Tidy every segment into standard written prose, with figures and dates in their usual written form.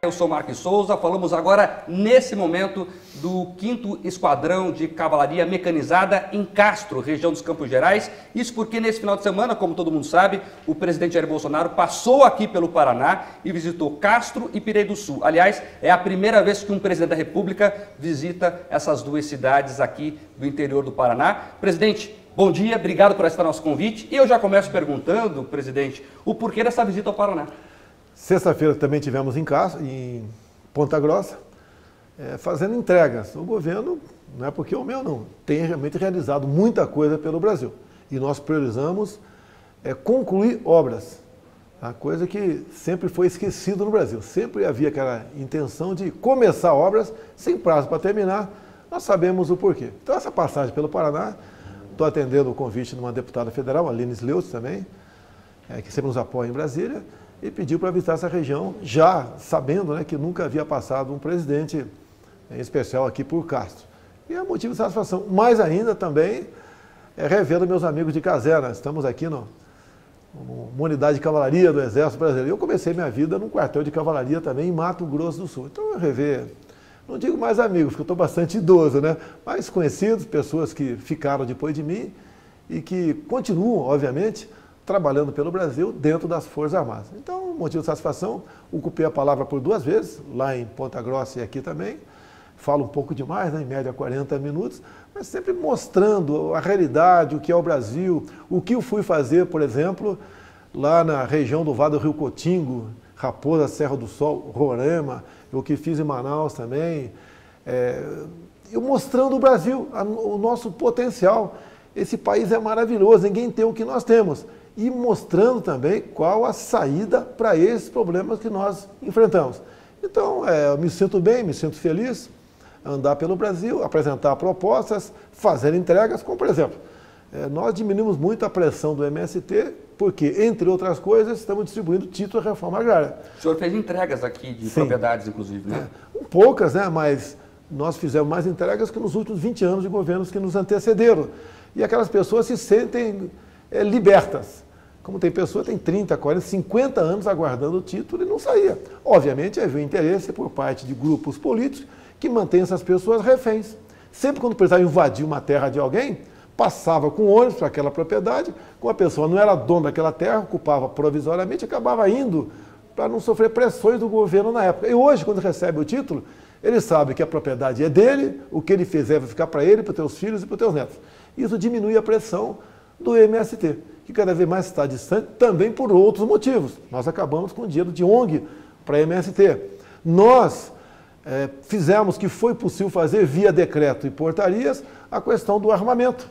Eu sou Marcos Souza, falamos agora, nesse momento, do 5º Esquadrão de Cavalaria Mecanizada em Castro, região dos Campos Gerais. Isso porque nesse final de semana, como todo mundo sabe, o presidente Jair Bolsonaro passou aqui pelo Paraná e visitou Castro e Pirei do Sul. Aliás, é a primeira vez que um presidente da República visita essas duas cidades aqui do interior do Paraná. Presidente, bom dia, obrigado por aceitar nosso convite. E eu já começo perguntando, presidente, o porquê dessa visita ao Paraná. Sexta-feira também tivemos em Ponta Grossa, fazendo entregas. O governo, não é porque é o meu não, tem realmente realizado muita coisa pelo Brasil. E nós priorizamos concluir obras, a coisa que sempre foi esquecido no Brasil. Sempre havia aquela intenção de começar obras sem prazo para terminar. Nós sabemos o porquê. Então essa passagem pelo Paraná, estou atendendo o convite de uma deputada federal, a Lines Leutz também, que sempre nos apoia em Brasília, e pediu para visitar essa região, já sabendo, né, que nunca havia passado um presidente em especial aqui por Castro. E é motivo de satisfação. Mais ainda também revendo meus amigos de caserna. Estamos aqui numa unidade de cavalaria do Exército Brasileiro. Eu comecei minha vida num quartel de cavalaria também em Mato Grosso do Sul. Então eu rever, não digo mais amigos, porque eu estou bastante idoso, né? Mas conhecidos, pessoas que ficaram depois de mim e que continuam, obviamente, trabalhando pelo Brasil dentro das Forças Armadas. Então, motivo de satisfação, ocupei a palavra por 2 vezes, lá em Ponta Grossa e aqui também. Falo um pouco demais, né, em média 40 minutos, mas sempre mostrando a realidade, o que é o Brasil, o que eu fui fazer, por exemplo, lá na região do Vale do Rio Cotingo, Raposa, Serra do Sol, Roraima, o que fiz em Manaus também. Eu mostrando o Brasil, o nosso potencial. Esse país é maravilhoso, ninguém tem o que nós temos. E mostrando também qual a saída para esses problemas que nós enfrentamos. Então, eu me sinto bem, me sinto feliz, andar pelo Brasil, apresentar propostas, fazer entregas, como por exemplo, nós diminuímos muito a pressão do MST, porque, entre outras coisas, estamos distribuindo título de reforma agrária. O senhor fez entregas aqui de propriedades, inclusive, né? Poucas, né? Mas nós fizemos mais entregas que nos últimos 20 anos de governos que nos antecederam. E aquelas pessoas se sentem libertas. Como tem pessoa que tem 30, 40, 50 anos aguardando o título e não saía. Obviamente, havia interesse por parte de grupos políticos que mantêm essas pessoas reféns. Sempre quando precisava invadir uma terra de alguém, passava com ônibus para aquela propriedade, como a pessoa não era dona daquela terra, ocupava provisoriamente, acabava indo para não sofrer pressões do governo na época. E hoje, quando recebe o título, ele sabe que a propriedade é dele, o que ele fizer vai ficar para ele, para os teus filhos e para os teus netos. Isso diminui a pressão do MST, que cada vez mais está distante, também por outros motivos. Nós acabamos com dinheiro de ONG para MST. Nós fizemos que foi possível fazer via decreto e portarias a questão do armamento.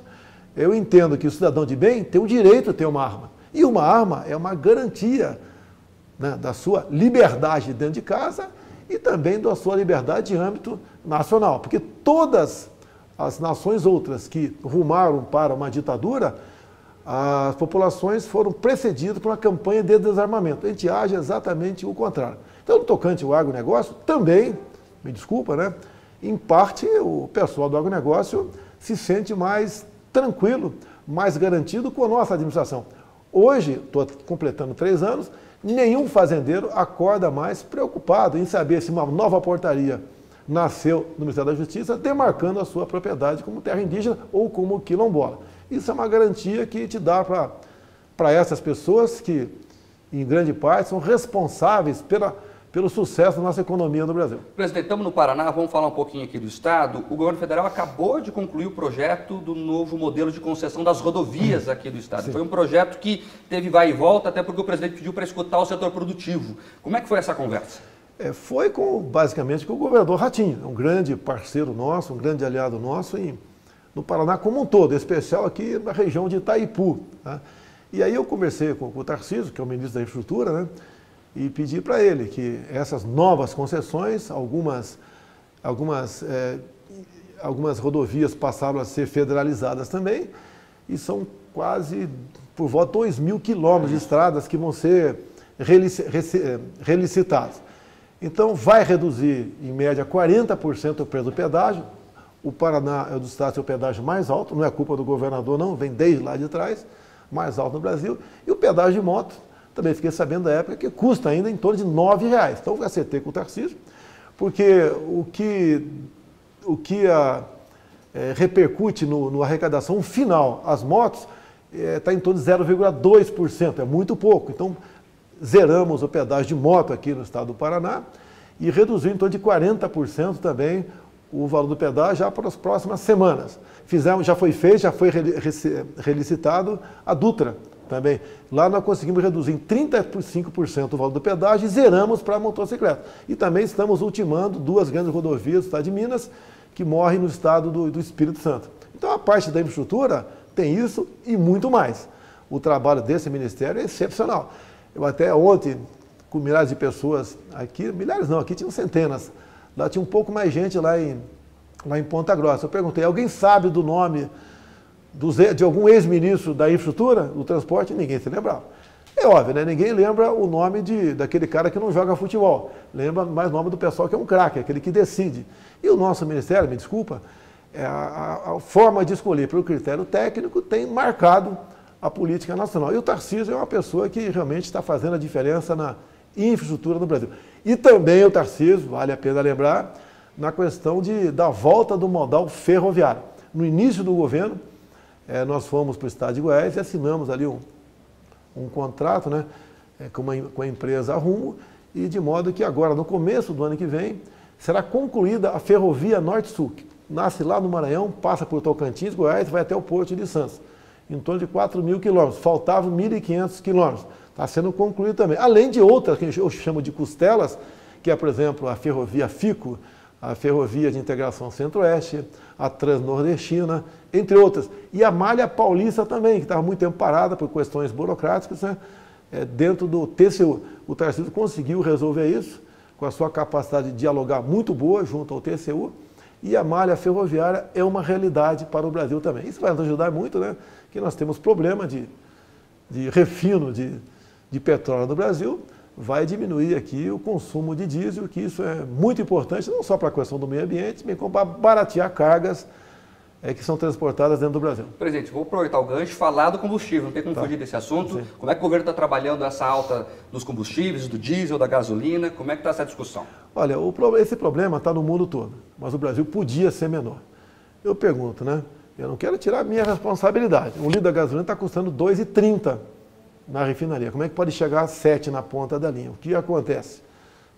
Eu entendo que o cidadão de bem tem o direito de ter uma arma. E uma arma é uma garantia, né, da sua liberdade dentro de casa e também da sua liberdade em âmbito nacional. Porque todas as nações outras que rumaram para uma ditadura, as populações foram precedidas por uma campanha de desarmamento. A gente age exatamente o contrário. Então, no tocante ao agronegócio, também, me desculpa, né? Em parte, o pessoal do agronegócio se sente mais tranquilo, mais garantido com a nossa administração. Hoje, estou completando 3 anos, nenhum fazendeiro acorda mais preocupado em saber se uma nova portaria nasceu no Ministério da Justiça, demarcando a sua propriedade como terra indígena ou como quilombola. Isso é uma garantia que te dá para essas pessoas que, em grande parte, são responsáveis pelo sucesso da nossa economia no Brasil. Presidente, estamos no Paraná, vamos falar um pouquinho aqui do Estado. O governo federal acabou de concluir o projeto do novo modelo de concessão das rodovias aqui do Estado. Sim. Foi um projeto que teve vai e volta, até porque o presidente pediu para escutar o setor produtivo. Como é que foi essa conversa? Foi basicamente com o governador Ratinho, um grande parceiro nosso, um grande aliado nosso no Paraná como um todo, em especial aqui na região de Itaipu. Tá? E aí eu conversei com o Tarcísio, que é o ministro da Infraestrutura, né? E pedi para ele que essas novas concessões, algumas rodovias passaram a ser federalizadas também, e são quase por volta de 2.000 quilômetros de estradas que vão ser relicitadas. Então vai reduzir em média 40% o preço do pedágio. O Paraná é o dos estados que tem o pedágio mais alto, não é culpa do governador não, vem desde lá de trás. mais alto no Brasil. E o pedágio de moto, também fiquei sabendo da época, que custa ainda em torno de R$ 9,00. Então eu acertei com o Tarcísio, porque o que repercute no arrecadação final, as motos, está em torno de 0,2%, é muito pouco. Então, zeramos o pedágio de moto aqui no estado do Paraná e reduziu em torno de 40% também o valor do pedágio já para as próximas semanas. Já foi feito, já foi relicitado a Dutra também. Lá nós conseguimos reduzir em 35% o valor do pedágio e zeramos para a motocicleta. E também estamos ultimando 2 grandes rodovias do estado de Minas, que morrem no estado do Espírito Santo. Então a parte da infraestrutura tem isso e muito mais. O trabalho desse ministério é excepcional. Eu até ontem, com milhares de pessoas aqui, milhares não, aqui tinham centenas, lá tinha um pouco mais gente lá em Ponta Grossa. Eu perguntei, alguém sabe do nome de algum ex-ministro da infraestrutura, do transporte? Ninguém se lembrava. É óbvio, né? Ninguém lembra o nome daquele cara que não joga futebol. Lembra mais o nome do pessoal que é um craque, aquele que decide. E o nosso ministério, me desculpa, a forma de escolher pelo critério técnico tem marcado a política nacional. E o Tarcísio é uma pessoa que realmente está fazendo a diferença na infraestrutura no Brasil. E também o Tarcísio, vale a pena lembrar, na questão da volta do modal ferroviário. No início do governo, nós fomos para o estado de Goiás e assinamos ali um contrato, né, com a empresa Rumo, e de modo que agora, no começo do ano que vem, será concluída a ferrovia Norte-Sul, que nasce lá no Maranhão, passa por Tocantins, Goiás, vai até o Porto de Santos, em torno de 4.000 quilômetros. Faltavam 1.500 quilômetros. Está sendo concluído também. Além de outras, que eu chamo de costelas, que é, por exemplo, a ferrovia FICO, a Ferrovia de Integração Centro-Oeste, a Transnordestina, entre outras. E a Malha Paulista também, que estava muito tempo parada por questões burocráticas, né? Dentro do TCU. O Tarcísio conseguiu resolver isso, com a sua capacidade de dialogar muito boa junto ao TCU, e a malha ferroviária é uma realidade para o Brasil também. Isso vai nos ajudar muito, né? Que nós temos problema de refino de petróleo no Brasil, vai diminuir aqui o consumo de diesel, que isso é muito importante, não só para a questão do meio ambiente, mas como para baratear cargas que são transportadas dentro do Brasil. Presidente, vou aproveitar o gancho e falar do combustível, não tem como fugir desse assunto. Sim. Como é que o governo está trabalhando essa alta dos combustíveis, do diesel, da gasolina, como é que está essa discussão? Olha, esse problema está no mundo todo, mas o Brasil podia ser menor. Eu pergunto, né? Eu não quero tirar a minha responsabilidade. Um litro da gasolina está custando R$ 2,30 na refinaria. Como é que pode chegar a 7 na ponta da linha? O que acontece?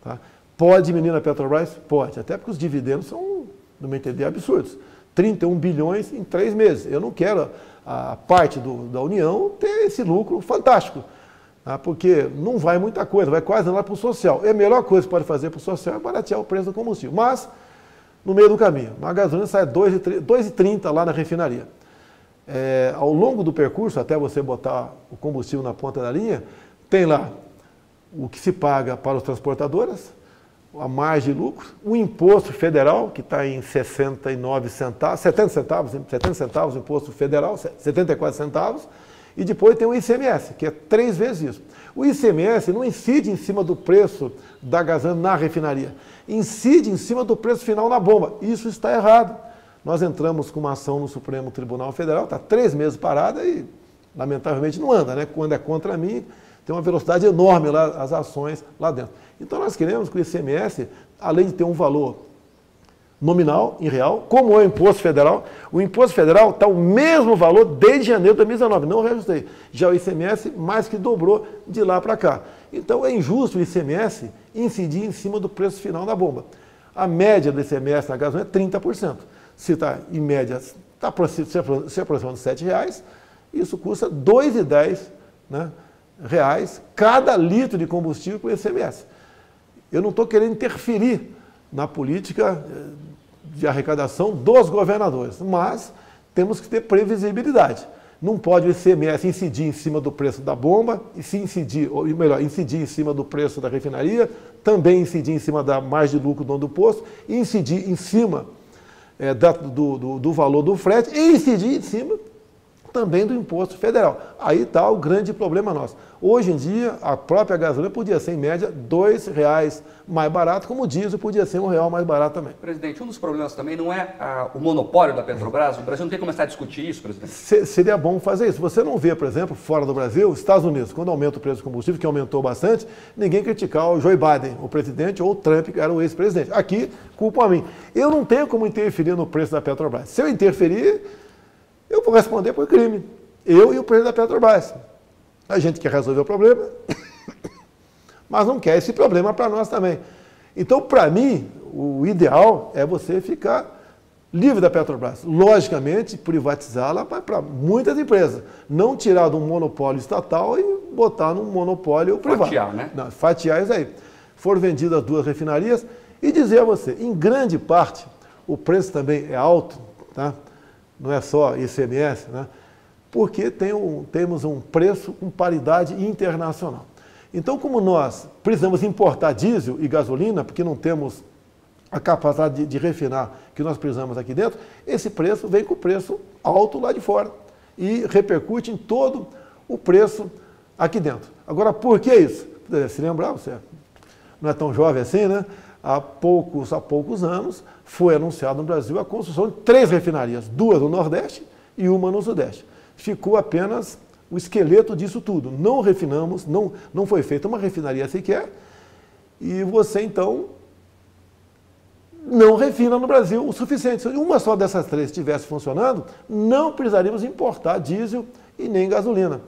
Tá? Pode diminuir na Petrobras? Pode, até porque os dividendos são, no meu entender, absurdos. 31 bilhões em 3 meses. Eu não quero a parte da União ter esse lucro fantástico, tá? Porque não vai muita coisa, vai quase nada para o social. A melhor coisa que pode fazer para o social é baratear o preço do combustível. Mas, no meio do caminho, a gasolina sai R$ 2,30 lá na refinaria. Ao longo do percurso, até você botar o combustível na ponta da linha, tem lá o que se paga para as transportadoras, a margem de lucro, o imposto federal, que está em 69 centavos, 70 centavos, imposto federal, 74 centavos, e depois tem o ICMS, que é 3 vezes isso. O ICMS não incide em cima do preço da gasolina na refinaria, incide em cima do preço final na bomba. Isso está errado. Nós entramos com uma ação no Supremo Tribunal Federal, está 3 meses parada e, lamentavelmente, não anda, né? Quando é contra mim, tem uma velocidade enorme lá, as ações lá dentro. Então nós queremos que o ICMS, além de ter um valor nominal, em real, como é o imposto federal está o mesmo valor desde janeiro de 2019, não reajustei. Já o ICMS mais que dobrou de lá para cá. Então é injusto o ICMS incidir em cima do preço final da bomba. A média do ICMS na gasolina é 30%. Se está em média, está se aproximando de R$ 7,00, isso custa R$ 2,10, né, cada litro de combustível com ICMS. Eu não estou querendo interferir na política de arrecadação dos governadores, mas temos que ter previsibilidade. Não pode o ICMS incidir em cima do preço da bomba, e se incidir, ou melhor, incidir em cima do preço da refinaria, também incidir em cima da margem de lucro do dono do posto, e incidir em cima do valor do frete, e incidir em cima também do imposto federal. Aí está o grande problema nosso. Hoje em dia, a própria gasolina podia ser, em média, R$ 2,00 mais barato, como o diesel podia ser R$ 1,00 mais barato também. Presidente, um dos problemas também não é o monopólio da Petrobras? O Brasil não tem que começar a discutir isso, presidente? Seria bom fazer isso. Você não vê, por exemplo, fora do Brasil, Estados Unidos, quando aumenta o preço do combustível, que aumentou bastante, ninguém criticar o Joe Biden, o presidente, ou o Trump, que era o ex-presidente. Aqui, culpam a mim. Eu não tenho como interferir no preço da Petrobras. Se eu interferir, eu vou responder por crime. Eu e o presidente da Petrobras. A gente quer resolver o problema, mas não quer esse problema para nós também. Então, para mim, o ideal é você ficar livre da Petrobras. Logicamente, privatizá-la para muitas empresas. Não tirar de um monopólio estatal e botar num monopólio privado. Fatiar, né? Não, fatiar isso aí. Foram vendidas as 2 refinarias e dizer a você, em grande parte, o preço também é alto, tá? Não é só ICMS, né? Porque temos um preço com paridade internacional. Então, como nós precisamos importar diesel e gasolina, porque não temos a capacidade de refinar que nós precisamos aqui dentro, esse preço vem com o preço alto lá de fora e repercute em todo o preço aqui dentro. Agora, por que isso? Se lembrar, você não é tão jovem assim, né? Há poucos anos foi anunciado no Brasil a construção de 3 refinarias, 2 no Nordeste e 1 no Sudeste. Ficou apenas o esqueleto disso tudo. Não refinamos, não foi feita uma refinaria sequer, e você então não refina no Brasil o suficiente. Se uma só dessas 3 estivesse funcionando, não precisaríamos importar diesel e nem gasolina.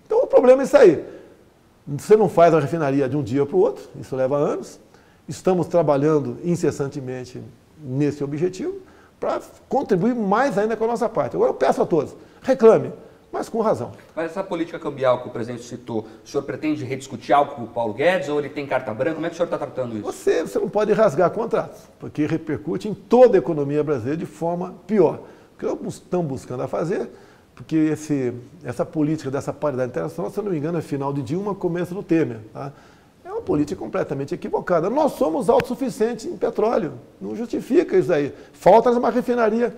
Então o problema é isso aí. Você não faz a refinaria de um dia para o outro, isso leva anos. Estamos trabalhando incessantemente nesse objetivo para contribuir mais ainda com a nossa parte. Agora eu peço a todos, reclame, mas com razão. Mas essa política cambial que o presidente citou, o senhor pretende rediscutir algo com o Paulo Guedes ou ele tem carta branca? Como é que o senhor está tratando isso? Você não pode rasgar contratos, porque repercute em toda a economia brasileira de forma pior. O que estão buscando a fazer, porque essa política dessa paridade internacional, se eu não me engano, é final de Dilma, começo do Temer. Tá? É uma política completamente equivocada. Nós somos autossuficientes em petróleo, não justifica isso aí. Falta uma refinaria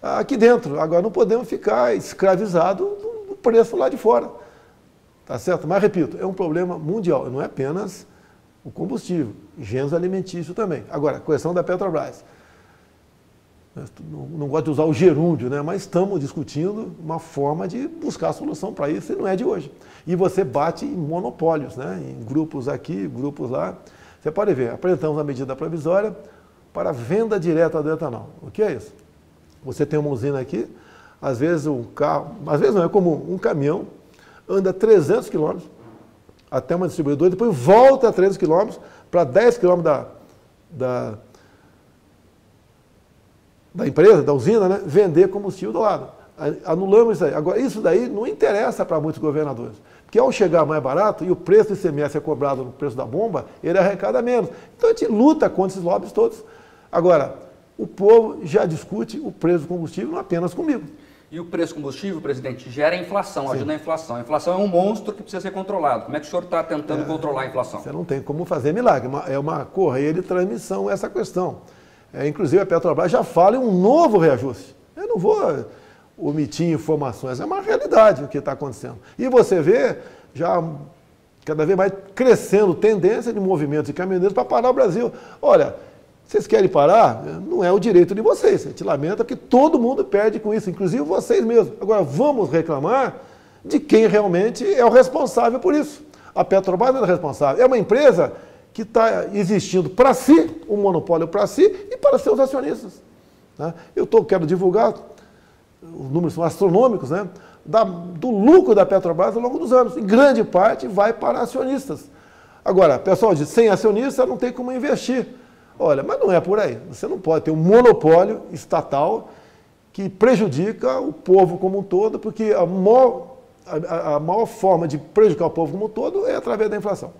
aqui dentro. Agora não podemos ficar escravizados do preço lá de fora. Tá certo? Mas, repito, é um problema mundial. Não é apenas o combustível, gêneros alimentícios também. Agora, a questão da Petrobras. Não gosto de usar o gerúndio, né? Mas estamos discutindo uma forma de buscar a solução para isso e não é de hoje. E você bate em monopólios, né? Em grupos aqui, grupos lá. Você pode ver, apresentamos a medida provisória para venda direta do etanol. O que é isso? Você tem uma usina aqui, às vezes um carro, às vezes não, é comum, um caminhão anda 300 quilômetros até uma distribuidora, depois volta a 300 quilômetros para 10 quilômetros da empresa, da usina, né, vender combustível do lado. Anulamos isso aí. Agora, isso daí não interessa para muitos governadores, porque ao chegar mais barato e o preço do ICMS é cobrado no preço da bomba, ele arrecada menos. Então a gente luta contra esses lobbies todos. Agora, o povo já discute o preço do combustível não apenas comigo. E o preço do combustível, presidente, gera inflação, Sim. ajuda a inflação. A inflação é um monstro que precisa ser controlado. Como é que o senhor está tentando controlar a inflação? Você não tem como fazer milagre, é uma correia de transmissão essa questão. Inclusive a Petrobras já fala em um novo reajuste. Eu não vou omitir informações, é uma realidade o que está acontecendo. E você vê já cada vez mais crescendo tendência de movimentos de caminhoneiros para parar o Brasil. Olha, vocês querem parar? Não é o direito de vocês. A gente lamenta porque todo mundo perde com isso, inclusive vocês mesmos. Agora, vamos reclamar de quem realmente é o responsável por isso. A Petrobras não é responsável. É uma empresa que está existindo para si, um monopólio para si e para seus acionistas. Né? Quero divulgar, os números são astronômicos, né? Do lucro da Petrobras ao longo dos anos. Em grande parte vai para acionistas. Agora, pessoal diz, sem acionista não tem como investir. Olha, mas não é por aí. Você não pode ter um monopólio estatal que prejudica o povo como um todo, porque a maior forma de prejudicar o povo como um todo é através da inflação.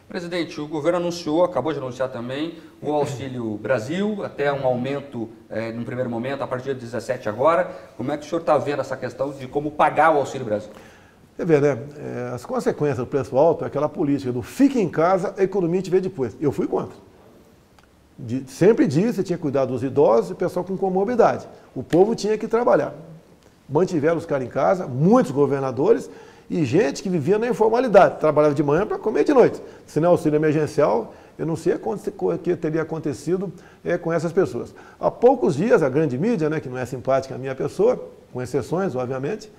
Presidente, o governo acabou de anunciar também o Auxílio Brasil, até um aumento no primeiro momento, a partir de 17 agora. Como é que o senhor está vendo essa questão de como pagar o Auxílio Brasil? Você vê, né? As consequências do preço alto é aquela política do fique em casa, a economia te vê depois. Eu fui contra. Sempre disse que tinha que cuidar dos idosos e pessoal com comorbidade. O povo tinha que trabalhar. mantiveram os caras em casa, muitos governadores e gente que vivia na informalidade, trabalhava de manhã para comer de noite. Se não auxílio emergencial, eu não sei o que teria acontecido com essas pessoas. Há poucos dias, a grande mídia, né, que não é simpática à minha pessoa, com exceções, obviamente,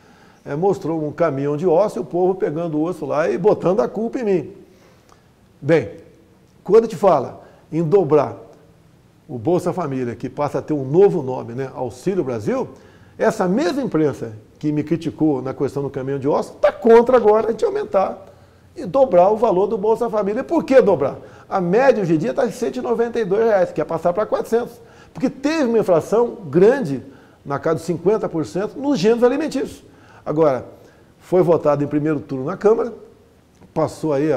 mostrou um caminhão de osso e o povo pegando o osso lá e botando a culpa em mim. Bem, quando te fala em dobrar o Bolsa Família, que passa a ter um novo nome, né, Auxílio Brasil, essa mesma imprensa que me criticou na questão do caminhão de osso está contra agora a gente aumentar e dobrar o valor do Bolsa Família. Por que dobrar? A média hoje em dia está em R$ 192, que é passar para 400. Porque teve uma inflação grande, na casa de 50%, nos gêneros alimentícios. Agora, foi votado em primeiro turno na Câmara, passou aí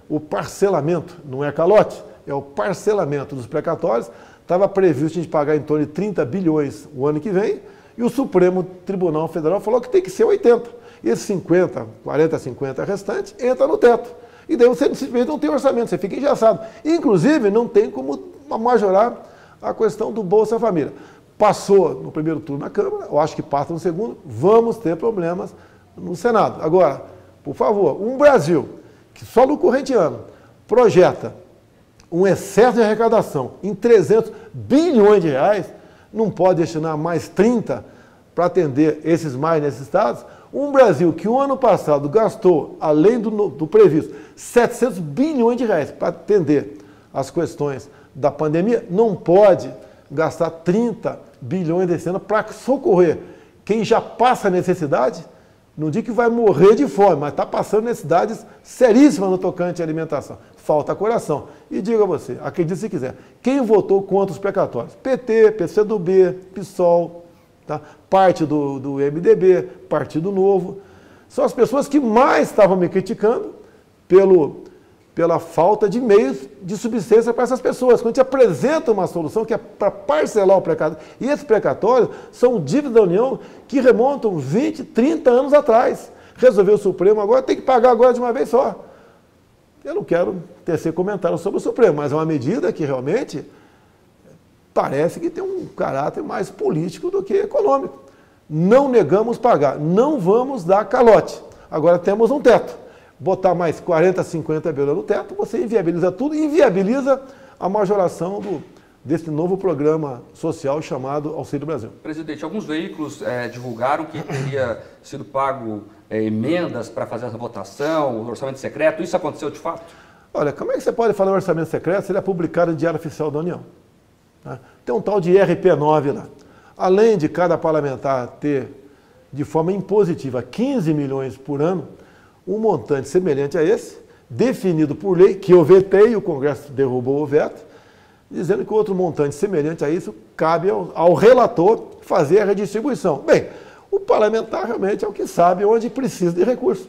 o parcelamento, não é calote, é o parcelamento dos precatórios. Estava previsto a gente pagar em torno de 30 bilhões o ano que vem, e o Supremo Tribunal Federal falou que tem que ser 80. E esses 50, 40, 50 restantes entra no teto. E daí você simplesmente não tem orçamento, você fica engessado. Inclusive, não tem como majorar a questão do Bolsa Família. Passou no primeiro turno na Câmara, eu acho que passa no segundo, vamos ter problemas no Senado. Agora, por favor, um Brasil que só no corrente ano projeta um excesso de arrecadação em 300 bilhões de reais, não pode destinar mais 30 para atender esses mais necessitados. Um Brasil que o ano passado gastou, além do previsto, 700 bilhões de reais para atender as questões da pandemia, não pode gastar 30 bilhões desse ano para socorrer quem já passa necessidade. Não digo que vai morrer de fome, mas está passando necessidades seríssimas no tocante à alimentação. Falta coração. E diga a você, acredite se quiser, quem votou contra os precatórios? PT, PCdoB, PSOL, tá? Parte do MDB, Partido Novo. São as pessoas que mais estavam me criticando pela falta de meios de subsistência para essas pessoas. Quando a gente apresenta uma solução que é para parcelar o precatório, e esses precatórios são dívidas da União que remontam 20, 30 anos atrás. Resolveu o Supremo agora, tem que pagar agora de uma vez só. Eu não quero tecer comentário sobre o Supremo, mas é uma medida que realmente parece que tem um caráter mais político do que econômico. Não negamos pagar, não vamos dar calote. Agora temos um teto. Botar mais 40, 50 bilhões no teto, você inviabiliza tudo e inviabiliza a majoração desse novo programa social chamado Auxílio Brasil. Presidente, alguns veículos divulgaram que teria sido pago emendas para fazer essa votação, o orçamento secreto. Isso aconteceu de fato? Olha, como é que você pode falar em orçamento secreto se ele é publicado no Diário Oficial da União? Tem um tal de RP9 lá. Além de cada parlamentar ter, de forma impositiva, 15 milhões por ano, um montante semelhante a esse, definido por lei, que eu vetei e o Congresso derrubou o veto, dizendo que outro montante semelhante a isso cabe ao relator fazer a redistribuição. Bem, o parlamentar realmente é o que sabe onde precisa de recurso.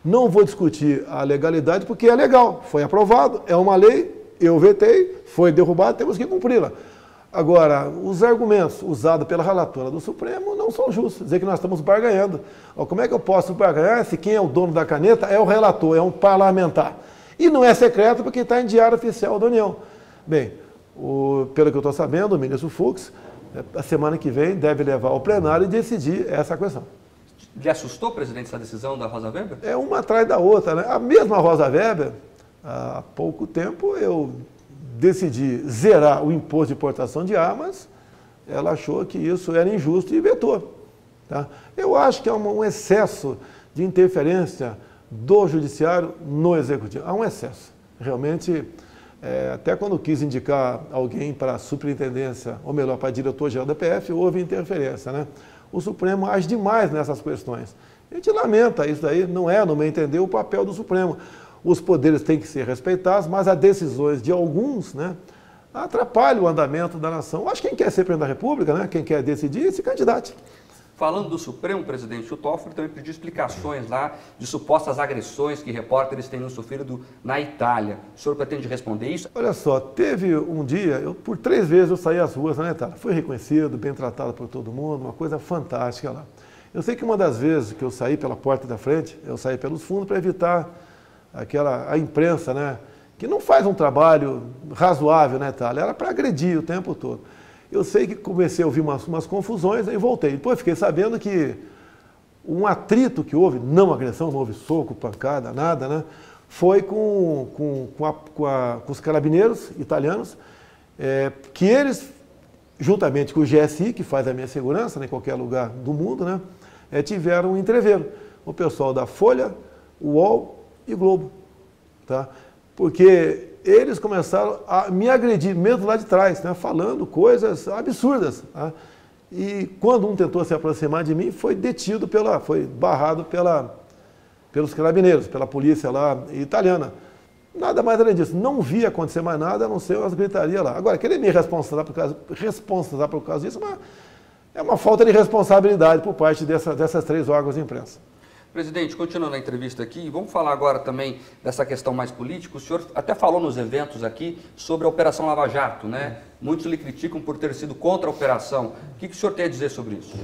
Não vou discutir a legalidade porque é legal, foi aprovado, é uma lei, eu vetei, foi derrubado, temos que cumpri-la. Agora, os argumentos usados pela relatora do Supremo não são justos, dizer que nós estamos barganhando. Como é que eu posso barganhar se quem é o dono da caneta é o relator, é um parlamentar? E não é secreto porque está em Diário Oficial da União. Bem, pelo que eu estou sabendo, o ministro Fux, a semana que vem, deve levar ao plenário e decidir essa questão. Lhe assustou, presidente, essa decisão da Rosa Weber? É uma atrás da outra, né? A mesma Rosa Weber, há pouco tempo, eu decidi zerar o imposto de importação de armas, ela achou que isso era injusto e vetou. Tá? Eu acho que há um excesso de interferência do judiciário no executivo. Há um excesso. Realmente, até quando quis indicar alguém para a superintendência, ou melhor, para diretor-geral da PF, houve interferência. Né? O Supremo age demais nessas questões. A gente lamenta isso daí, não é, no meu entender, o papel do Supremo. Os poderes têm que ser respeitados, mas as decisões de alguns, né, atrapalham o andamento da nação. Acho que quem quer ser presidente da República, né, quem quer decidir, se candidate. Falando do Supremo, presidente, o Toffoli também pediu explicações lá de supostas agressões que repórteres teriam sofrido na Itália. O senhor pretende responder isso? Olha só, teve um dia, por 3 vezes eu saí às ruas na Itália. Fui reconhecido, bem tratado por todo mundo, uma coisa fantástica lá. Eu sei que uma das vezes que eu saí pela porta da frente, eu saí pelos fundos para evitar a imprensa, né, que não faz um trabalho razoável na Itália, era para agredir o tempo todo. Eu sei que comecei a ouvir umas confusões, aí voltei. Depois fiquei sabendo que um atrito que houve, não agressão, não houve soco, pancada, nada, né? Foi com os carabineiros italianos, que eles, juntamente com o GSI, que faz a minha segurança, né, em qualquer lugar do mundo, né, tiveram um entreveiro. O pessoal da Folha, o UOL e Globo. Tá? Porque eles começaram a me agredir, mesmo lá de trás, né, falando coisas absurdas. Tá? E quando um tentou se aproximar de mim, foi detido, foi barrado pelos carabineiros, pela polícia lá italiana. Nada mais além disso. Não vi acontecer mais nada, a não ser umas gritarias lá. Agora, querer me responsabilizar por causa disso é uma falta de responsabilidade por parte dessas 3 órgãos de imprensa. Presidente, continuando a entrevista aqui, vamos falar agora também dessa questão mais política. O senhor até falou nos eventos aqui sobre a Operação Lava Jato, né? Muitos lhe criticam por ter sido contra a operação. O que o senhor tem a dizer sobre isso?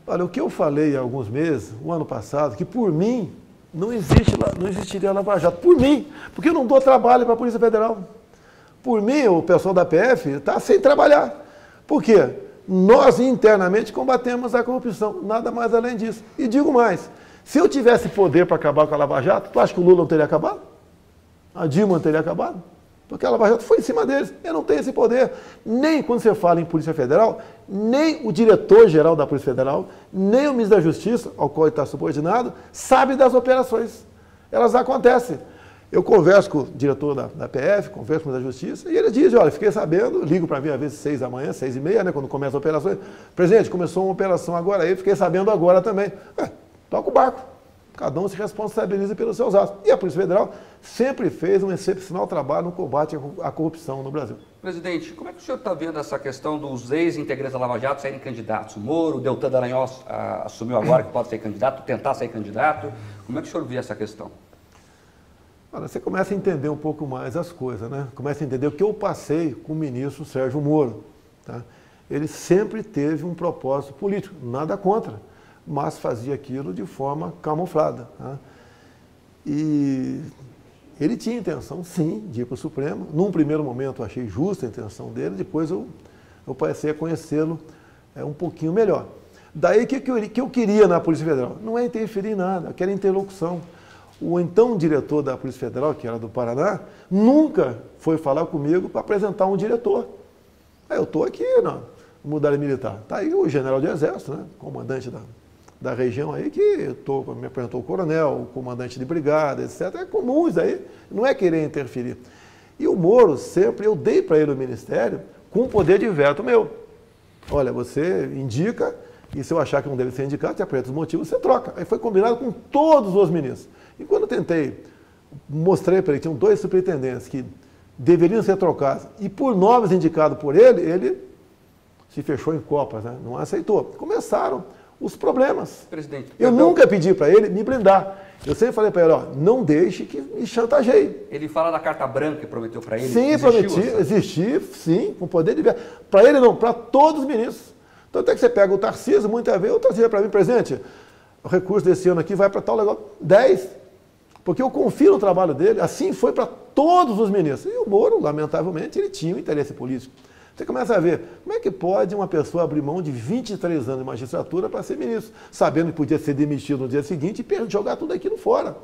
Olha, o que eu falei há alguns meses, o ano passado, que por mim não existiria Lava Jato. Por mim, porque eu não dou trabalho para a Polícia Federal. Por mim, o pessoal da PF está sem trabalhar. Por quê? Nós internamente combatemos a corrupção, nada mais além disso. E digo mais, se eu tivesse poder para acabar com a Lava Jato, tu acha que o Lula não teria acabado? A Dilma não teria acabado? Porque a Lava Jato foi em cima deles. Eu não tenho esse poder. Nem quando você fala em Polícia Federal, nem o diretor-geral da Polícia Federal, nem o ministro da Justiça, ao qual ele está subordinado, sabe das operações. Elas acontecem. Eu converso com o diretor da PF, converso com o da Justiça, e ele diz, olha, fiquei sabendo, ligo para mim às vezes 6 da manhã, 6h30, né, quando começa a operação. Presidente, começou uma operação agora aí, fiquei sabendo agora também. Toca o barco. Cada um se responsabiliza pelos seus atos. E a Polícia Federal sempre fez um excepcional trabalho no combate à corrupção no Brasil. Presidente, como é que o senhor está vendo essa questão dos ex-integrantes da Lava Jato serem candidatos? O Moro, o Deltan Dallagnol assumiu agora que pode ser candidato, tentar ser candidato. Como é que o senhor vê essa questão? Olha, você começa a entender um pouco mais as coisas, né? Começa a entender o que eu passei com o ministro Sérgio Moro. Tá? Ele sempre teve um propósito político, nada contra, mas fazia aquilo de forma camuflada. Tá? E ele tinha intenção, sim, de ir para o Supremo. Num primeiro momento eu achei justa a intenção dele, depois eu passei a conhecê-lo um pouquinho melhor. Daí o que eu queria na Polícia Federal? Não é interferir em nada, eu quero interlocução. O então diretor da Polícia Federal, que era do Paraná, nunca foi falar comigo para apresentar um diretor. Eu estou aqui na Unidade Militar. Está aí o general de Exército, né, comandante da região aí, que me apresentou o coronel, o comandante de brigada, etc. É comum isso aí, não é querer interferir. E o Moro, sempre, eu dei para ele o ministério com poder de veto meu. Olha, você indica, e se eu achar que não deve ser indicado, te apresenta os motivos, você troca. Aí foi combinado com todos os ministros. E quando eu tentei, mostrei para ele, tinham 2 superintendentes que deveriam ser trocados, e por nomes indicados por ele, ele se fechou em copas, né? Não aceitou. Começaram os problemas. Presidente, eu nunca pedi para ele me blindar. Eu sempre falei para ele, ó, não deixe que me chantageie. Ele fala da carta branca que prometeu para ele? Sim, prometi, existir, sim, com poder de veto. Para ele não, para todos os ministros. Tanto é que você pega o Tarcísio, muitas vezes, o Tarcísio para mim, presidente, o recurso desse ano aqui vai para tal negócio, 10. Porque eu confio no trabalho dele, assim foi para todos os ministros. E o Moro, lamentavelmente, ele tinha um interesse político. Você começa a ver, como é que pode uma pessoa abrir mão de 23 anos de magistratura para ser ministro, sabendo que podia ser demitido no dia seguinte e jogar tudo aquilo fora.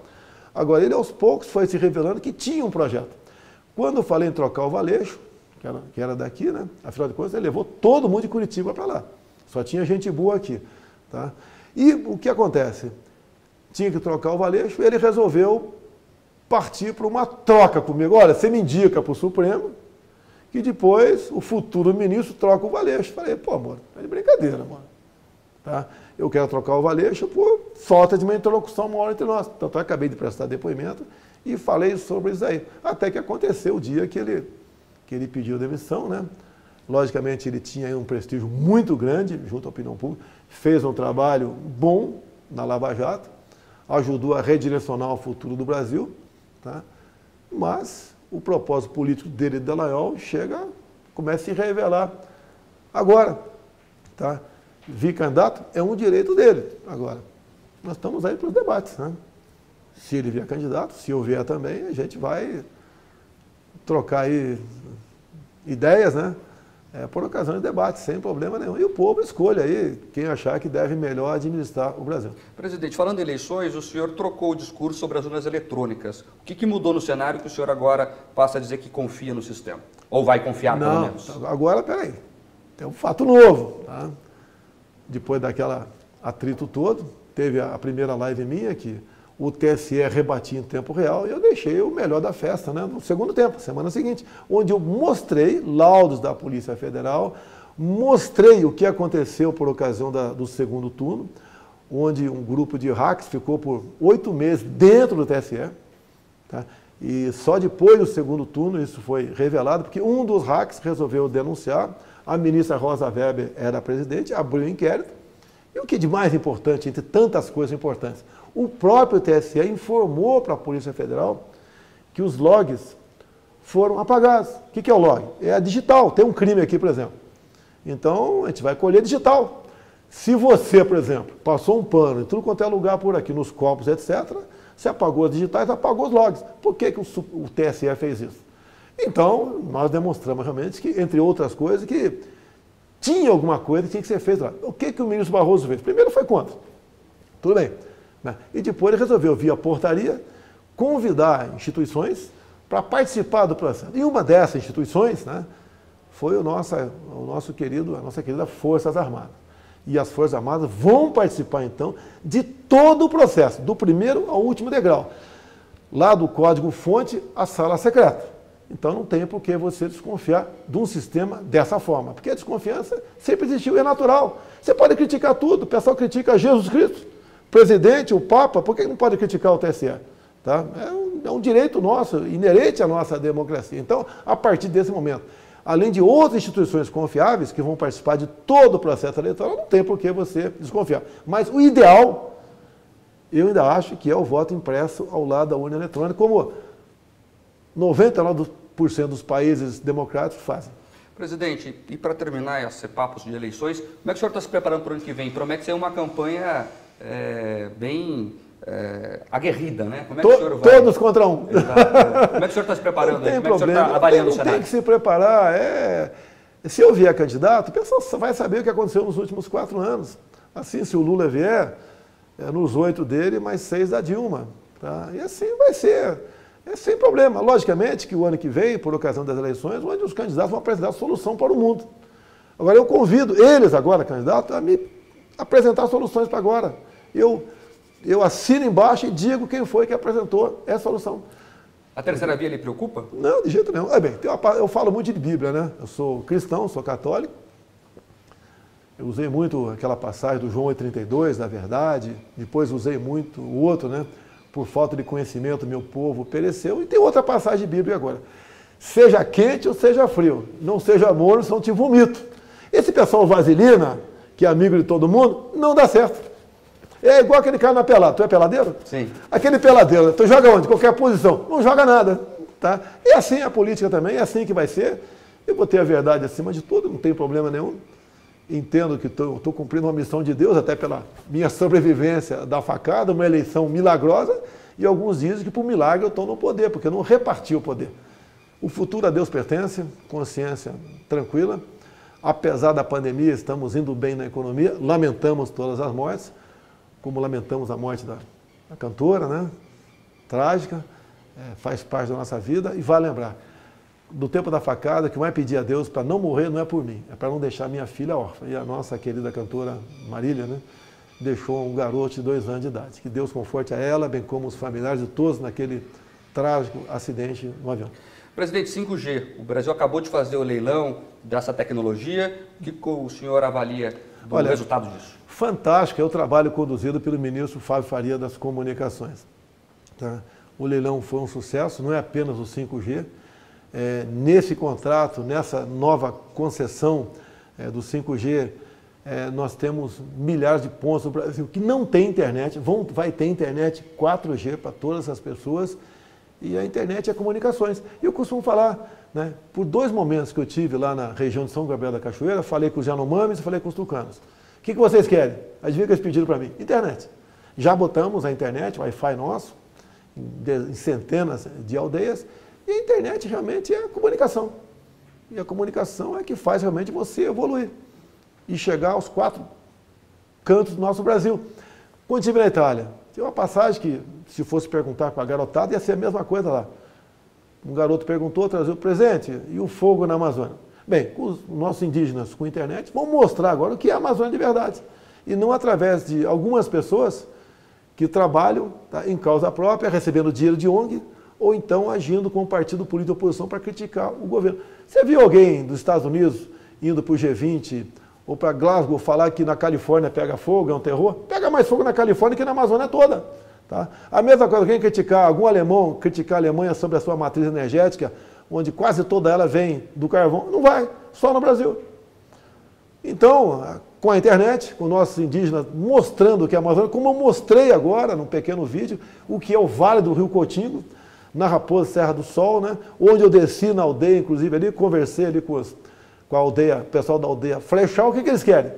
Agora, ele aos poucos foi se revelando que tinha um projeto. Quando eu falei em trocar o Valeixo, que era daqui, né? Afinal de contas, ele levou todo mundo de Curitiba para lá. Só tinha gente boa aqui. Tá? E o que acontece? Tinha que trocar o Valeixo, ele resolveu partir para uma troca comigo. Olha, você me indica para o Supremo, que depois o futuro ministro troca o Valeixo. Falei, pô, amor, é de brincadeira, mano. Tá? Eu quero trocar o Valeixo por falta de uma interlocução maior entre nós. Então, eu acabei de prestar depoimento e falei sobre isso aí. Até que aconteceu o dia que ele pediu demissão, né? Logicamente, ele tinha aí um prestígio muito grande junto à opinião pública, fez um trabalho bom na Lava Jato, ajudou a redirecionar o futuro do Brasil, tá? Mas o propósito político dele, de Dallagnol, começa a se revelar agora. Tá? Vir candidato é um direito dele. Agora, nós estamos aí para os debates. Né? Se ele vier candidato, se eu vier também, a gente vai trocar aí ideias, né? por ocasião de debate, sem problema nenhum. E o povo escolhe aí quem achar que deve melhor administrar o Brasil. Presidente, falando em eleições, o senhor trocou o discurso sobre as urnas eletrônicas. O que mudou no cenário que o senhor agora passa a dizer que confia no sistema? Ou vai confiar, pelo menos? Agora, peraí, tem um fato novo. Tá? Depois daquela atrito todo, teve a primeira live minha que o TSE rebatia em tempo real e eu deixei o melhor da festa, né, no segundo tempo, semana seguinte, onde eu mostrei laudos da Polícia Federal, mostrei o que aconteceu por ocasião do segundo turno, onde um grupo de hacks ficou por 8 meses dentro do TSE, tá? E só depois do segundo turno isso foi revelado, porque um dos hacks resolveu denunciar, a ministra Rosa Weber era a presidente, abriu o inquérito, e o que de mais importante, entre tantas coisas importantes, o próprio TSE informou para a Polícia Federal que os logs foram apagados. O que é o log? É a digital. Tem um crime aqui, por exemplo. Então, a gente vai colher digital. Se você, por exemplo, passou um pano em tudo quanto é lugar por aqui, nos copos, etc., você apagou as digitais, apagou os logs. Por que o TSE fez isso? Então, nós demonstramos realmente que, entre outras coisas, que tinha alguma coisa que tinha que ser feita lá. O que o ministro Barroso fez? Primeiro foi contra. Tudo bem. E depois ele resolveu, via portaria, convidar instituições para participar do processo. E uma dessas instituições, né, foi a nossa querida Forças Armadas. E as Forças Armadas vão participar, então, de todo o processo, do primeiro ao último degrau. Lá do código-fonte, a sala secreta. Então não tem por que você desconfiar de um sistema dessa forma, porque a desconfiança sempre existiu, é natural. Você pode criticar tudo, o pessoal critica Jesus Cristo, o presidente, o Papa, por que não pode criticar o TSE? Tá? É um direito nosso, inerente à nossa democracia. Então, a partir desse momento, além de outras instituições confiáveis que vão participar de todo o processo eleitoral, não tem por que você desconfiar. Mas o ideal, eu ainda acho que é o voto impresso ao lado da urna eletrônica, como 99% dos países democráticos fazem. Presidente, e para terminar esse papos de eleições, como é que o senhor está se preparando para o ano que vem? Promete ser uma campanha bem aguerrida, né? Como é que o senhor vai? Todos contra um. Exato. Como é que o senhor está se preparando? Não tem Como é que o senhor problema. está avaliando o Não cenário? tem que se preparar. Se eu vier candidato, o pessoal vai saber o que aconteceu nos últimos 4 anos. Assim, se o Lula vier, nos 8 dele, mais 6 da Dilma. Tá? E assim vai ser. Sem problema. Logicamente que o ano que vem, por ocasião das eleições, onde os candidatos vão apresentar solução para o mundo. Agora, eu convido eles agora, candidatos, a me apresentar soluções para agora. Eu assino embaixo e digo quem foi que apresentou essa solução. A terceira via lhe preocupa? Não, de jeito nenhum. Bem, eu falo muito de Bíblia, né? Eu sou cristão, sou católico. Eu usei muito aquela passagem do João 8,32, da verdade. Depois usei muito o outro, né? Por falta de conhecimento, meu povo pereceu. E tem outra passagem de Bíblia agora. Seja quente ou seja frio, não seja morno, senão te vomito. Esse pessoal vaselina, que é amigo de todo mundo, não dá certo. É igual aquele cara na pelada. Tu é peladeiro? Sim. Aquele peladeiro, tu joga onde? Qualquer posição. Não joga nada. Tá? E assim a política também, é assim que vai ser. Eu vou ter a verdade acima de tudo, não tem problema nenhum. Entendo que estou cumprindo uma missão de Deus, até pela minha sobrevivência da facada, uma eleição milagrosa, e alguns dizem que por milagre eu estou no poder, porque eu não reparti o poder. O futuro a Deus pertence, consciência tranquila. Apesar da pandemia, estamos indo bem na economia, lamentamos todas as mortes, como lamentamos a morte da cantora, né? Trágica, faz parte da nossa vida, e vale lembrar, do tempo da facada, que vai pedir a Deus para não morrer não é por mim, é para não deixar minha filha órfã. E a nossa querida cantora Marília, né, deixou um garoto de 2 anos de idade. Que Deus conforte a ela, bem como os familiares de todos naquele trágico acidente no avião. Presidente, 5G, o Brasil acabou de fazer o leilão dessa tecnologia. O que o senhor avalia do resultado disso? Fantástico, é o trabalho conduzido pelo ministro Fábio Faria das Comunicações. Tá? O leilão foi um sucesso, não é apenas o 5G. Nesse contrato, nessa nova concessão do 5G, nós temos milhares de pontos no Brasil que não tem internet, vai ter internet 4G para todas as pessoas, e a internet é comunicações. E eu costumo falar, né, por 2 momentos que eu tive lá na região de São Gabriel da Cachoeira, falei com os Yanomamis e falei com os tucanos. O que vocês querem? Adivinha que eles pediram para mim? Internet. Já botamos a internet, Wi-Fi nosso, em centenas de aldeias, e a internet realmente é comunicação. E a comunicação é que faz realmente você evoluir e chegar aos 4 cantos do nosso Brasil. Quando estive na Itália, tinha uma passagem que, se fosse perguntar para a garotada, ia ser a mesma coisa lá. Um garoto perguntou, trazia o presente, e o fogo na Amazônia. Bem, os nossos indígenas com internet vão mostrar agora o que é a Amazônia de verdade. E não através de algumas pessoas que trabalham, tá, em causa própria, recebendo dinheiro de ONG, ou então agindo como partido político de oposição para criticar o governo. Você viu alguém dos Estados Unidos indo para o G20 ou para Glasgow falar que na Califórnia pega fogo, é um terror? Pega mais fogo na Califórnia que na Amazônia toda. Tá? A mesma coisa, quem criticar algum alemão, criticar a Alemanha sobre a sua matriz energética, onde quase toda ela vem do carvão, não vai, só no Brasil. Então, com a internet, com nossos indígenas mostrando o que é a Amazônia, como eu mostrei agora, num pequeno vídeo, o que é o Vale do Rio Cotingo, na Raposa Serra do Sol, né? Onde eu desci na aldeia, inclusive, ali, conversei ali com a aldeia, o pessoal da aldeia Flechal, o que eles querem?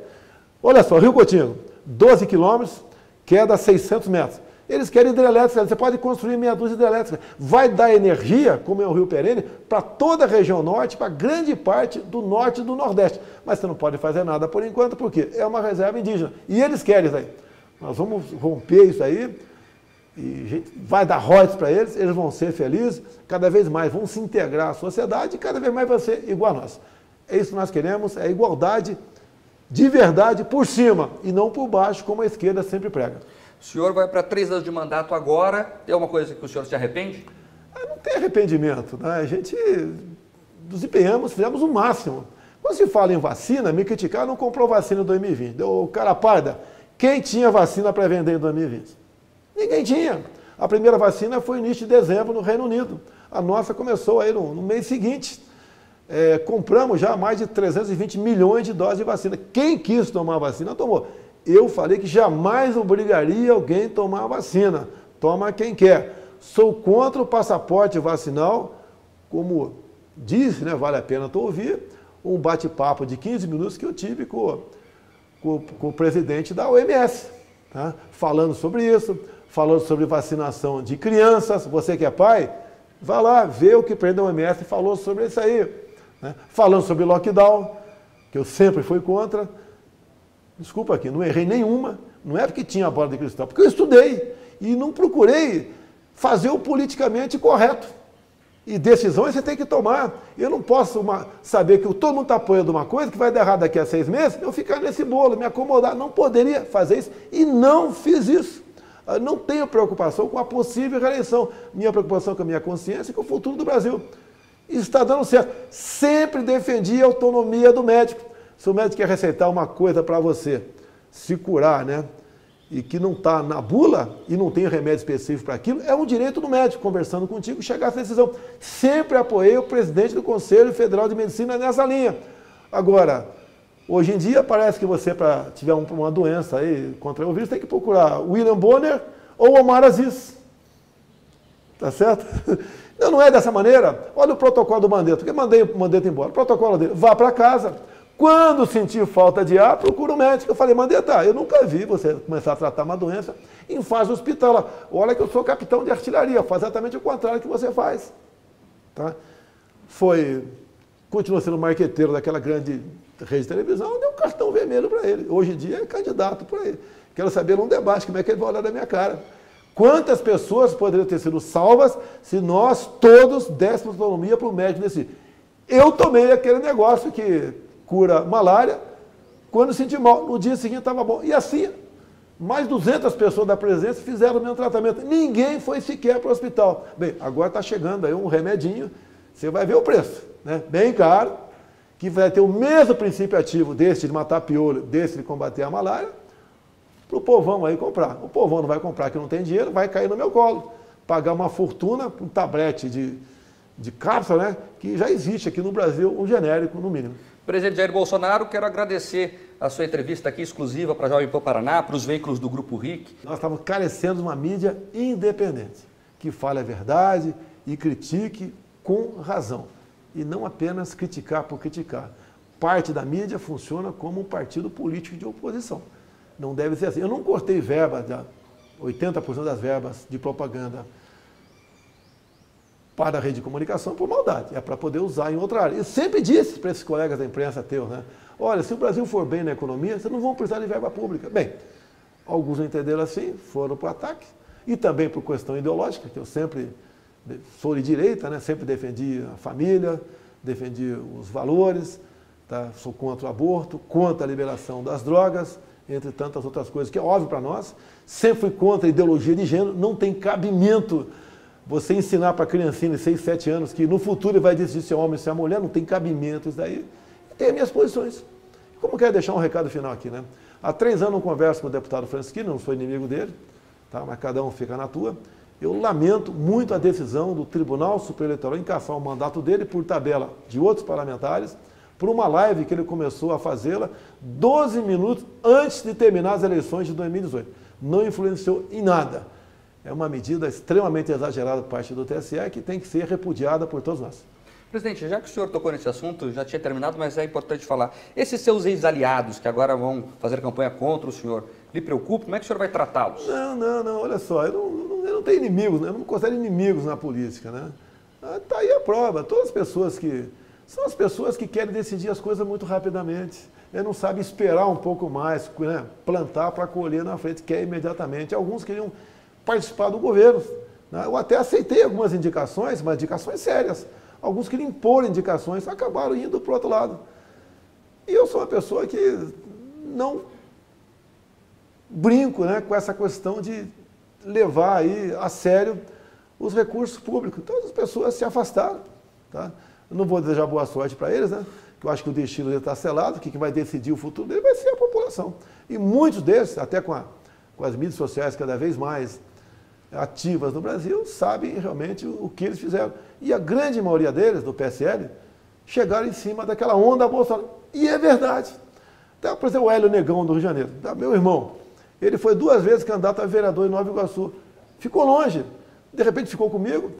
Olha só, Rio Cotingo, 12 quilômetros, queda a 600 metros. Eles querem hidrelétrica, você pode construir meia dúzia de hidrelétricas. Vai dar energia, como é o Rio Perene, para toda a região norte, para grande parte do norte e do nordeste. Mas você não pode fazer nada por enquanto, porque é uma reserva indígena. E eles querem isso aí. Nós vamos romper isso aí, e a gente vai dar royalties para eles vão ser felizes, cada vez mais vão se integrar à sociedade e cada vez mais vai ser igual a nós. É isso que nós queremos, é a igualdade de verdade por cima e não por baixo, como a esquerda sempre prega. O senhor vai para 3 anos de mandato agora, tem alguma coisa que o senhor se arrepende? Não tem arrependimento, né? A gente nos empenhamos, fizemos o máximo. Quando se fala em vacina, me criticaram, não comprou vacina em 2020. Deu cara parda, quem tinha vacina para vender em 2020? Ninguém tinha. A primeira vacina foi no início de dezembro no Reino Unido. A nossa começou aí no mês seguinte. Compramos já mais de 320 milhões de doses de vacina. Quem quis tomar a vacina, tomou. Eu falei que jamais obrigaria alguém a tomar a vacina. Toma quem quer. Sou contra o passaporte vacinal, como disse, né, vale a pena tu ouvir, um bate-papo de 15 minutos que eu tive com o presidente da OMS, tá? Falando sobre isso, falando sobre vacinação de crianças. Você que é pai, vai lá, vê o que o presidente da OMS falou sobre isso aí. Né? Falando sobre lockdown, que eu sempre fui contra. Desculpa aqui, não errei nenhuma, não é porque tinha a bola de cristal, porque eu estudei e não procurei fazer o politicamente correto. E decisões você tem que tomar. Eu não posso saber que todo mundo está apoiando uma coisa que vai dar errado daqui a 6 meses, eu ficar nesse bolo, me acomodar. Não poderia fazer isso e não fiz isso. Eu não tenho preocupação com a possível reeleição. Minha preocupação com a minha consciência e com o futuro do Brasil. Isso está dando certo. Sempre defendi a autonomia do médico. Se o médico quer receitar uma coisa para você se curar, né? E que não está na bula e não tem remédio específico para aquilo, é um direito do médico, conversando contigo, chegar a essa decisão. Sempre apoiei o presidente do Conselho Federal de Medicina nessa linha. Agora, hoje em dia, parece que você, para tiver uma doença aí contra o vírus, tem que procurar William Bonner ou Omar Aziz. Tá certo? Não é dessa maneira. Olha o protocolo do Mandetta, porque mandei o Mandetta embora. O protocolo dele, vá para casa. Quando sentir falta de ar, procura um médico. Eu falei, Mandetta, eu nunca vi você começar a tratar uma doença em fase hospitalar. Olha que eu sou capitão de artilharia, faz exatamente o contrário que você faz. Tá? Continuou sendo marqueteiro daquela grande rede de televisão, deu um cartão vermelho para ele. Hoje em dia é candidato por aí. Quero saber num debate como é que ele vai olhar da minha cara. Quantas pessoas poderiam ter sido salvas se nós todos dessemos autonomia para o médico decidir? Eu tomei aquele negócio que cura malária, quando senti mal, no dia seguinte estava bom. E assim, mais 200 pessoas da presença fizeram o mesmo tratamento. Ninguém foi sequer para o hospital. Bem, agora está chegando aí um remedinho, você vai ver o preço, né? Bem caro, que vai ter o mesmo princípio ativo desse de matar piolho, desse de combater a malária, para o povão aí comprar. O povão não vai comprar que não tem dinheiro, vai cair no meu colo. Pagar uma fortuna por um tablete de cápsula, né? Que já existe aqui no Brasil, um genérico no mínimo. Presidente Jair Bolsonaro, quero agradecer a sua entrevista aqui exclusiva para a Jovem Pan Paraná, para os veículos do Grupo RIC. Nós estamos carecendo de uma mídia independente, que fale a verdade e critique com razão. E não apenas criticar por criticar. Parte da mídia funciona como um partido político de oposição. Não deve ser assim. Eu não cortei verba, 80% das verbas de propaganda para a rede de comunicação por maldade, é para poder usar em outra área. Eu sempre disse para esses colegas da imprensa teus, né? Olha, se o Brasil for bem na economia, vocês não vão precisar de verba pública. Bem, alguns entenderam assim, foram para o ataque, e também por questão ideológica, que eu sempre sou de direita, né? Sempre defendi a família, defendi os valores, tá? Sou contra o aborto, contra a liberação das drogas, entre tantas outras coisas, que é óbvio para nós. Sempre fui contra a ideologia de gênero, não tem cabimento você ensinar para a criancinha de 6, 7 anos que no futuro ele vai decidir se é homem ou se é mulher, não tem cabimento isso daí. Tem as minhas posições. Como quero deixar um recado final aqui, né? Há 3 anos eu converso com o deputado Francisquini, não sou inimigo dele, tá? Mas cada um fica na tua. Eu lamento muito a decisão do Tribunal Superior Eleitoral em cassar o mandato dele por tabela de outros parlamentares, por uma live que ele começou a fazê-la 12 minutos antes de terminar as eleições de 2018. Não influenciou em nada. É uma medida extremamente exagerada por parte do TSE que tem que ser repudiada por todos nós. Presidente, já que o senhor tocou nesse assunto, já tinha terminado, mas é importante falar. Esses seus ex-aliados que agora vão fazer campanha contra o senhor, lhe preocupa? Como é que o senhor vai tratá-los? Não, olha só, eu não tenho inimigos, né? Eu não me considero inimigos na política, né? Está aí a prova, todas as pessoas que... São as pessoas que querem decidir as coisas muito rapidamente. Não sabem esperar um pouco mais, né? Plantar para colher na frente, quer imediatamente. Alguns queriam participar do governo, né? Eu até aceitei algumas indicações, mas indicações sérias. Alguns queriam impor indicações, acabaram indo para o outro lado. E eu sou uma pessoa que não brinco, né, com essa questão de levar aí a sério os recursos públicos. Então as pessoas se afastaram. Tá? Eu não vou desejar boa sorte para eles, né? Que eu acho que o destino dele está selado, que quem vai decidir o futuro dele vai ser a população. E muitos deles, até com as mídias sociais cada vez mais ativas no Brasil, sabem realmente o que eles fizeram. E a grande maioria deles, do PSL, chegaram em cima daquela onda Bolsonaro. E é verdade. Então, por exemplo, o Hélio Negão, do Rio de Janeiro, meu irmão, ele foi 2 vezes candidato a vereador em Nova Iguaçu. Ficou longe. De repente ficou comigo,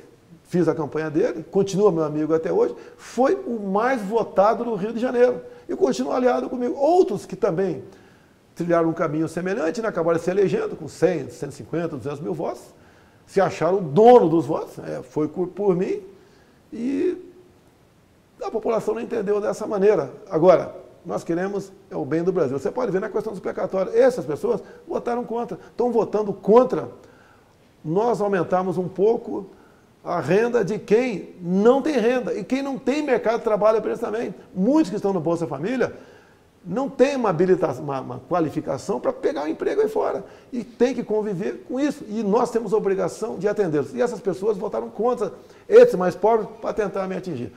fiz a campanha dele, continua meu amigo até hoje, foi o mais votado no Rio de Janeiro. E continua aliado comigo. Outros que também trilharam um caminho semelhante, né, acabaram se elegendo com 100, 150, 200 mil votos, se acharam dono dos votos, foi por mim, e a população não entendeu dessa maneira. Agora, nós queremos o bem do Brasil. Você pode ver na questão dos precatórios, essas pessoas votaram contra, estão votando contra nós aumentarmos um pouco a renda de quem não tem renda, e quem não tem mercado de trabalho para eles também. Muitos que estão no Bolsa Família não tem uma habilitação, uma qualificação para pegar um emprego aí fora. E tem que conviver com isso. E nós temos a obrigação de atendê-los. E essas pessoas votaram contra esses mais pobres para tentar me atingir.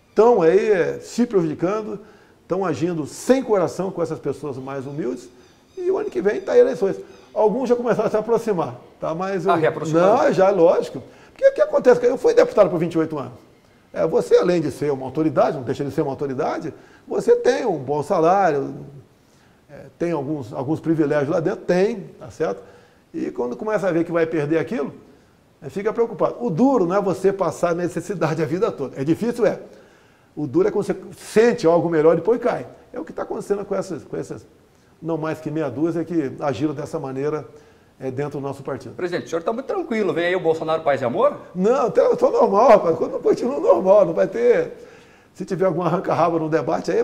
Estão aí se prejudicando, estão agindo sem coração com essas pessoas mais humildes. E o ano que vem está aí eleições. Alguns já começaram a se aproximar. Tá? Mas não, já, lógico. Porque o que acontece? Eu fui deputado por 28 anos. Você, além de ser uma autoridade, não deixa de ser uma autoridade, você tem um bom salário, tem alguns privilégios lá dentro, tá certo? E quando começa a ver que vai perder aquilo, fica preocupado. O duro não é você passar necessidade a vida toda. É difícil, O duro é quando você sente algo melhor e depois cai. É o que está acontecendo com essas, não mais que meia dúzia, que agiram dessa maneira dentro do nosso partido. Presidente, o senhor está muito tranquilo. Vem aí o Bolsonaro Paz e Amor? Não, estou normal, rapaz. Quando continua normal, não vai ter... Se tiver algum arranca-rabo no debate aí,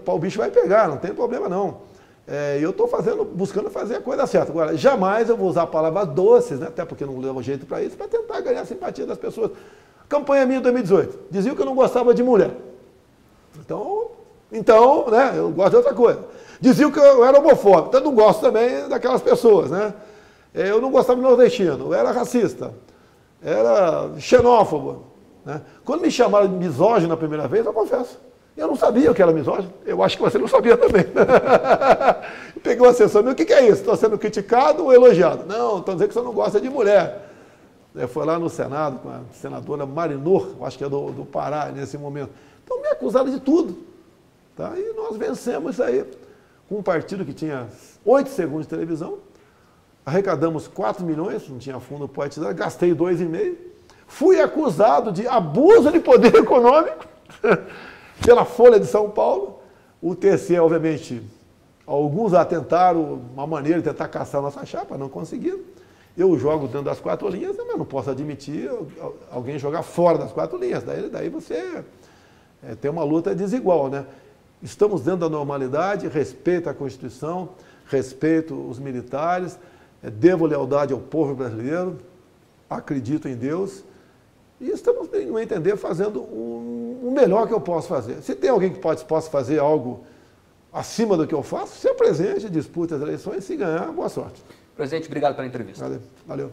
o bicho vai pegar, não tem problema não. Eu estou buscando fazer a coisa certa. Agora, jamais eu vou usar palavras doces, né? Até porque não levo jeito para isso, para tentar ganhar a simpatia das pessoas. Campanha minha em 2018. Diziam que eu não gostava de mulher. Então, né? Eu gosto de outra coisa. Diziam que eu era homofóbico. Então eu não gosto também daquelas pessoas, né? Eu não gostava de nordestino, eu era racista, era xenófobo. Né? Quando me chamaram de misógino a primeira vez, eu confesso, eu não sabia o que era misógino, eu acho que você não sabia também. Peguei uma assessor, o que é isso? Estou sendo criticado ou elogiado? Não, estou dizendo que você não gosta de mulher. Foi lá no Senado com a senadora Marinor, acho que é do Pará nesse momento. Então me acusaram de tudo. Tá? E nós vencemos isso aí, com um partido que tinha 8 segundos de televisão, arrecadamos 4 milhões, não tinha fundo poetizado, gastei 2,5. Fui acusado de abuso de poder econômico pela Folha de São Paulo. O TSE, obviamente, alguns atentaram uma maneira de tentar caçar a nossa chapa, não conseguiram. Eu jogo dentro das 4 linhas, mas não posso admitir alguém jogar fora das 4 linhas. Daí você tem uma luta desigual, né? Estamos dentro da normalidade, respeito à Constituição, respeito os militares, devo lealdade ao povo brasileiro, acredito em Deus e estamos, no meu entender, fazendo o melhor que eu posso fazer. Se tem alguém que possa fazer algo acima do que eu faço, se apresente, dispute as eleições, se ganhar, boa sorte. Presidente, obrigado pela entrevista. Valeu.